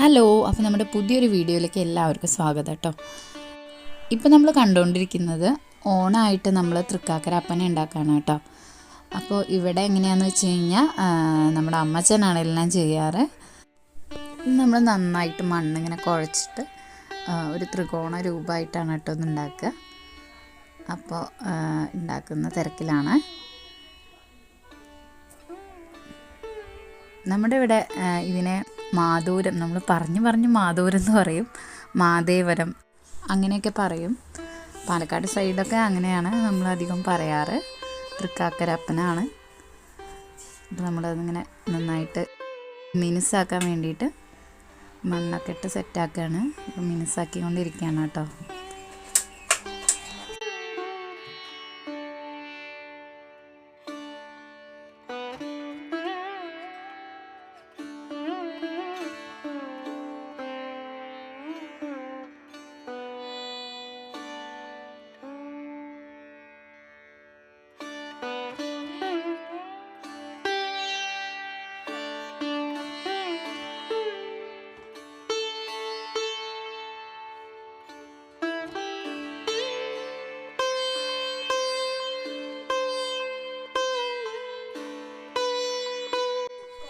Hello, അപ്പോൾ നമ്മുടെ പുതിയൊരു വീഡിയോയിലേക്ക് എല്ലാവർക്കും സ്വാഗതം കേട്ടോ. ഇപ്പോൾ നമ്മൾ കണ്ടുകൊണ്ടിരിക്കുന്നത് ഓണമായിട്ട് നമ്മൾ തൃക്കാക്കര അപ്പനെ ഉണ്ടാക്കുകയാണ് കേട്ടോ. അപ്പോൾ ഇവിടെ എങ്ങനെയാണെന്ന് വെച്ച് കഴിഞ്ഞാൽ നമ്മുടെ അമ്മച്ചനാണ് എല്ലാം ചെയ്യാറ്. നമ്മൾ നന്നായിട്ട് മണ്ണിങ്ങനെ കുഴച്ചിട്ട് ഒരു ത്രികോണ രൂപമായിട്ടാണ് കേട്ടോ ഒന്ന് ഉണ്ടാക്കുക. അപ്പോൾ ഉണ്ടാക്കുന്ന തിരക്കിലാണ്. നമ്മുടെ ഇവിടെ ഇതിനെ മാധൂരം, നമ്മൾ പറഞ്ഞു മാധൂരം എന്ന് പറയും, മാതേവരം അങ്ങനെയൊക്കെ പറയും. പാലക്കാട് സൈഡൊക്കെ അങ്ങനെയാണ് നമ്മളധികം പറയാറ്. തൃക്കാക്കര അപ്പനാണ്. അപ്പോൾ നമ്മളതിങ്ങനെ നന്നായിട്ട് മിനുസാക്കാൻ വേണ്ടിയിട്ട് മണ്ണൊക്കെ ഇട്ട് സെറ്റാക്കുകയാണ്. അപ്പോൾ മിനുസാക്കിക്കൊണ്ടിരിക്കുകയാണ് കേട്ടോ.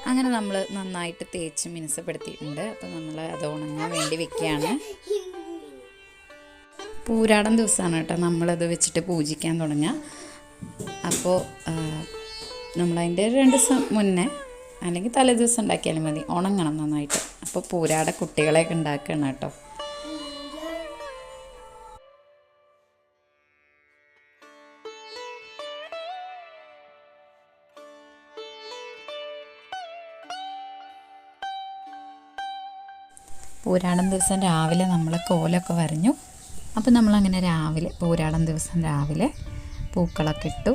അങ്ങനെ നമ്മൾ നന്നായിട്ട് തേച്ച് മിനുസപ്പെടുത്തിയിട്ടുണ്ട്. അപ്പോൾ നമ്മൾ അത് ഉണങ്ങാൻ വേണ്ടി വെക്കുകയാണ്. പൂരാടം ദിവസമാണ് കേട്ടോ നമ്മളത് വെച്ചിട്ട് പൂജിക്കാൻ തുടങ്ങുക. അപ്പോൾ നമ്മളതിൻ്റെ 2 ദിവസം മുന്നേ അല്ലെങ്കിൽ തലേ ദിവസം ഉണ്ടാക്കിയാലും മതി, ഉണങ്ങണം നന്നായിട്ട്. അപ്പോൾ പൂരാട കുട്ടികളെയൊക്കെ ഉണ്ടാക്കണം കേട്ടോ. പൂരാടം ദിവസം രാവിലെ നമ്മൾ കോലമൊക്കെ വരഞ്ഞു. അപ്പോൾ നമ്മളങ്ങനെ രാവിലെ പൂരാടം ദിവസം രാവിലെ പൂക്കളൊക്കെ ഇട്ടു.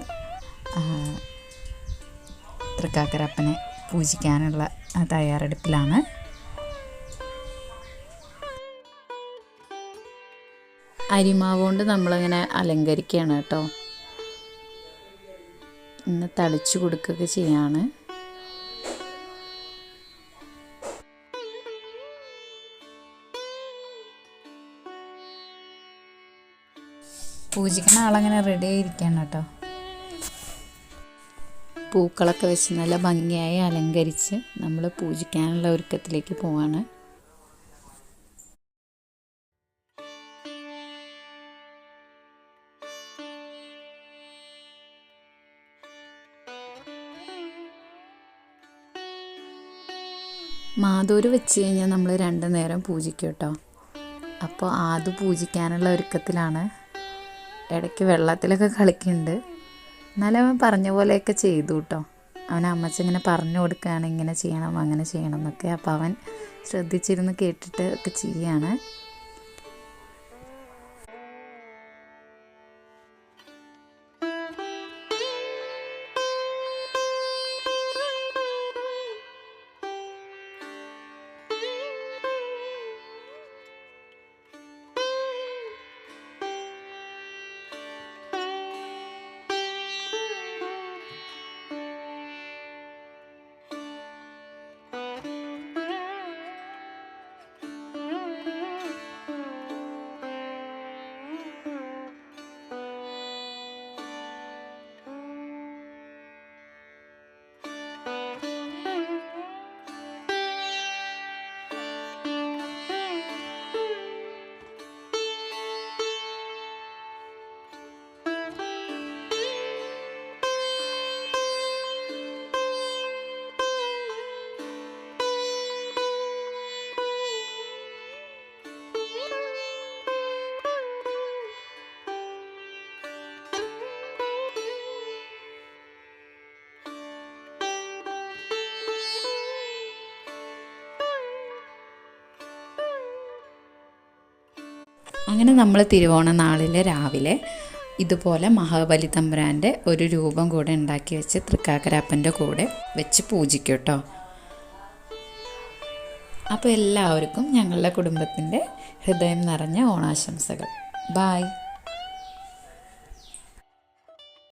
തൃക്കാക്കരപ്പനെ പൂജിക്കാനുള്ള തയ്യാറെടുപ്പിലാണ്. അരിമാവ് കൊണ്ട് നമ്മളങ്ങനെ അലങ്കരിക്കുകയാണ് കേട്ടോ. ഇന്ന് തളിച്ചു കൊടുക്കുകയൊക്കെ ചെയ്യാണ്. പൂജിക്കുന്ന ആളങ്ങനെ റെഡി ആയിരിക്കുകയാണ് കേട്ടോ. പൂക്കളൊക്കെ വെച്ച് നല്ല ഭംഗിയായി അലങ്കരിച്ച് നമ്മൾ പൂജിക്കാനുള്ള ഒരുക്കത്തിലേക്ക് പോവാണ്. മാതൂര് വെച്ച് കഴിഞ്ഞാൽ നമ്മൾ 2 നേരം പൂജിക്കും കേട്ടോ. അപ്പോൾ അത് പൂജിക്കാനുള്ള ഒരുക്കത്തിലാണ്. ഇടയ്ക്ക് വെള്ളത്തിലൊക്കെ കളിക്കുന്നുണ്ട്. എന്നാലും അവൻ പറഞ്ഞ പോലെയൊക്കെ ചെയ്തു കേട്ടോ. അവൻ അമ്മച്ചി ഇങ്ങനെ പറഞ്ഞു കൊടുക്കുകയാണ്, ഇങ്ങനെ ചെയ്യണം അങ്ങനെ ചെയ്യണം എന്നൊക്കെ. അപ്പോൾ അവൻ ശ്രദ്ധിച്ചിരുന്ന് കേട്ടിട്ട് ഒക്കെ ചെയ്യാണ്. അങ്ങനെ നമ്മൾ തിരുവോണ നാളിൽ രാവിലെ ഇതുപോലെ മഹാബലി തമ്പുരാൻ്റെ ഒരു രൂപം കൂടെ ഉണ്ടാക്കി വെച്ച് തൃക്കാക്കരപ്പൻ്റെ കൂടെ വെച്ച് പൂജിക്കും കേട്ടോ. അപ്പോൾ എല്ലാവർക്കും ഞങ്ങളുടെ കുടുംബത്തിൻ്റെ ഹൃദയം നിറഞ്ഞ ഓണാശംസകൾ. ബായ്.